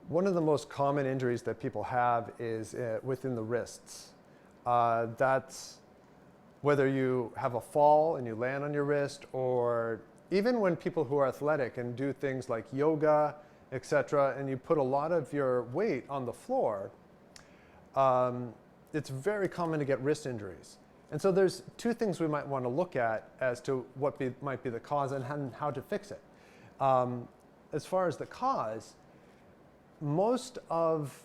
One of the most common injuries that people have is within the wrists. That's whether you have a fall and you land on your wrist, or even when people who are athletic and do things like yoga, etc., and you put a lot of your weight on the floor, it's very common to get wrist injuries. And so there's two things we might want to look at as to what might be the cause and how to fix it. As far as the cause, most of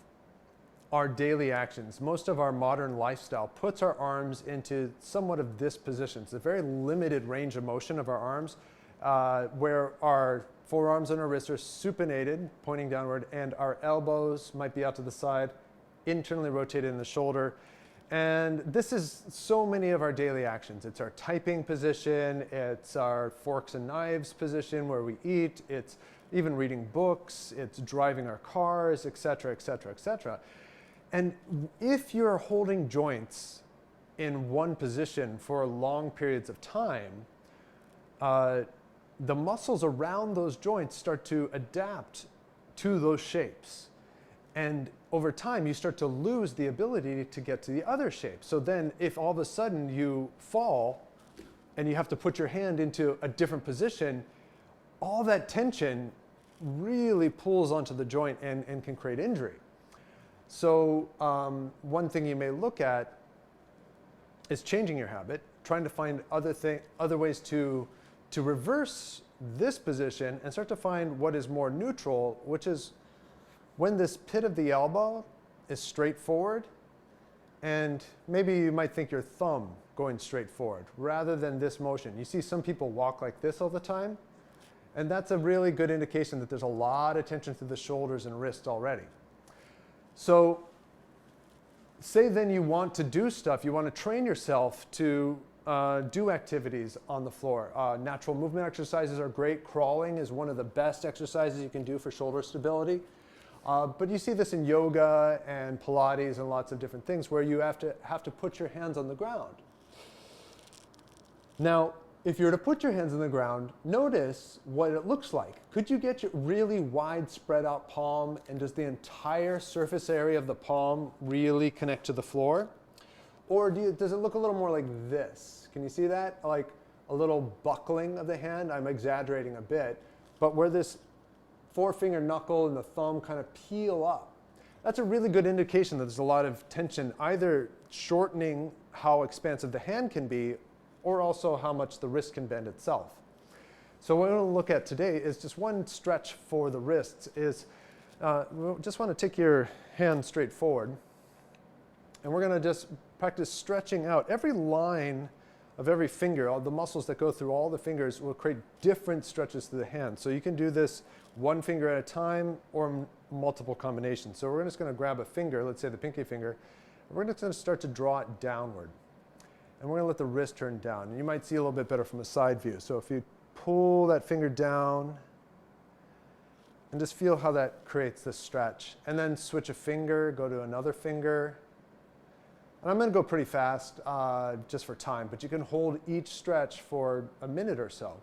our daily actions, most of our modern lifestyle puts our arms into somewhat of this position. It's a very limited range of motion of our arms, where our forearms and our wrists are supinated, pointing downward, and our elbows might be out to the side, internally rotated in the shoulder. And this is so many of our daily actions. It's our typing position, it's our forks and knives position where we eat, it's even reading books, it's driving our cars, etc., etc., etc. And if you're holding joints in one position for long periods of time, the muscles around those joints start to adapt to those shapes. And over time, you start to lose the ability to get to the other shape. So then if all of a sudden you fall and you have to put your hand into a different position, all that tension really pulls onto the joint and can create injury. So one thing you may look at is changing your habit, trying to find other ways to reverse this position and start to find what is more neutral, which is when this pit of the elbow is straight forward, and maybe you might think your thumb going straight forward rather than this motion. You see some people walk like this all the time, and that's a really good indication that there's a lot of tension through the shoulders and wrists already. So say then you want to do stuff, you want to train yourself to do activities on the floor. Natural movement exercises are great. Crawling is one of the best exercises you can do for shoulder stability. But you see this in yoga and Pilates and lots of different things where you have to put your hands on the ground. Now, if you were to put your hands on the ground, notice what it looks like. Could you get your really wide spread out palm, and does the entire surface area of the palm really connect to the floor? Or does it look a little more like this? Can you see that? Like a little buckling of the hand? I'm exaggerating a bit, but where this forefinger knuckle and the thumb kind of peel up. That's a really good indication that there's a lot of tension, either shortening how expansive the hand can be, or also how much the wrist can bend itself. So what we're going to look at today is just one stretch for the wrists. We just want to take your hand straight forward, and we're going to just practice stretching out. Every line of every finger, all the muscles that go through all the fingers will create different stretches to the hand. So you can do this one finger at a time or multiple combinations. So we're just going to grab a finger, let's say the pinky finger, and we're just going to start to draw it downward. And we're going to let the wrist turn down. And you might see a little bit better from a side view. So if you pull that finger down and just feel how that creates this stretch. And then switch a finger, go to another finger. And I'm going to go pretty fast just for time, but you can hold each stretch for a minute or so.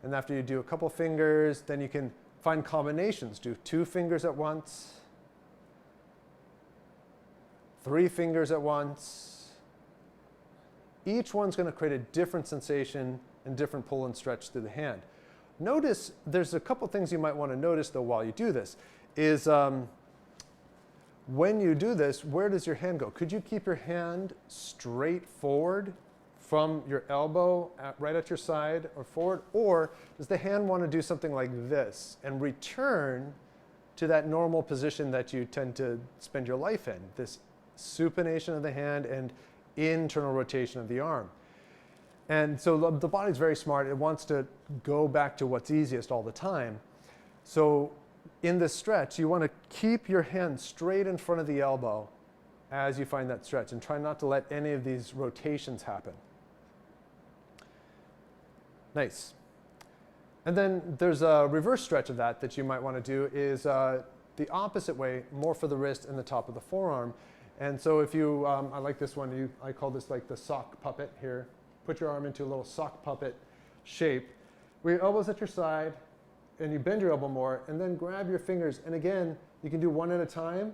And after you do a couple fingers, then you can find combinations. Do 2 fingers at once, 3 fingers at once. Each one's going to create a different sensation and different pull and stretch through the hand. Notice there's a couple things you might want to notice though while you do this is when you do this, where does your hand go? Could you keep your hand straight forward from your elbow right at your side or forward? Or does the hand want to do something like this and return to that normal position that you tend to spend your life in, this supination of the hand and internal rotation of the arm? And so the body's very smart. It wants to go back to what's easiest all the time. So in this stretch, you want to keep your hand straight in front of the elbow as you find that stretch, and try not to let any of these rotations happen. Nice. And then there's a reverse stretch of that you might want to do is the opposite way, more for the wrist and the top of the forearm. And so if you, I like this one, I call this like the sock puppet here. Put your arm into a little sock puppet shape where your elbows at your side, and you bend your elbow more, and then grab your fingers. And again, you can do one at a time.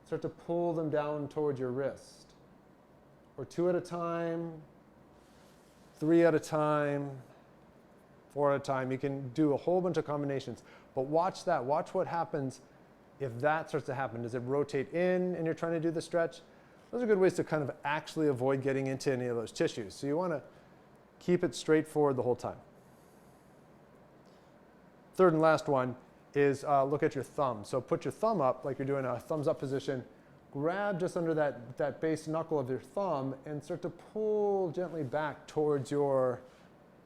Start to pull them down towards your wrist. Or two at a time, three at a time, four at a time. You can do a whole bunch of combinations. But watch that. Watch what happens if that starts to happen. Does it rotate in and you're trying to do the stretch? Those are good ways to kind of actually avoid getting into any of those tissues. So you want to keep it straightforward the whole time. Third and last one is look at your thumb. So put your thumb up like you're doing a thumbs up position. Grab just under that base knuckle of your thumb and start to pull gently back towards your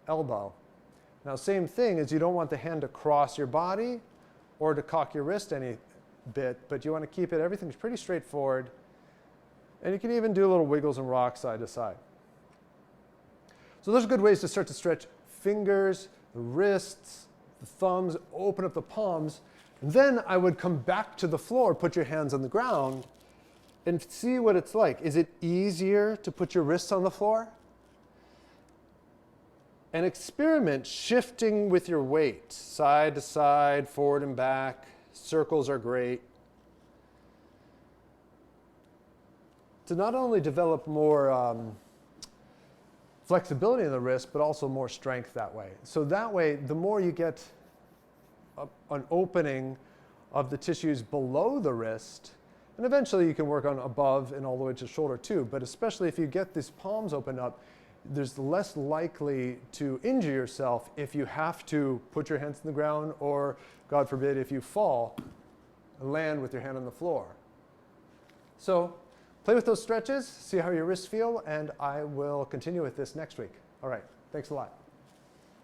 elbow. Now, same thing is you don't want the hand to cross your body or to cock your wrist any bit, but you want to keep it, everything's pretty straightforward. And you can even do little wiggles and rocks side to side. So those are good ways to start to stretch fingers, the wrists, the thumbs, open up the palms. And then I would come back to the floor, put your hands on the ground, and see what it's like. Is it easier to put your wrists on the floor? And experiment shifting with your weight, side to side, forward and back. Circles are great. To not only develop more flexibility in the wrist, but also more strength that way. So that way, the more you get an opening of the tissues below the wrist, and eventually you can work on above and all the way to the shoulder too, but especially if you get these palms open up, there's less likely to injure yourself if you have to put your hands on the ground or, God forbid, if you fall and land with your hand on the floor. So play with those stretches, see how your wrists feel, and I will continue with this next week. All right, thanks a lot.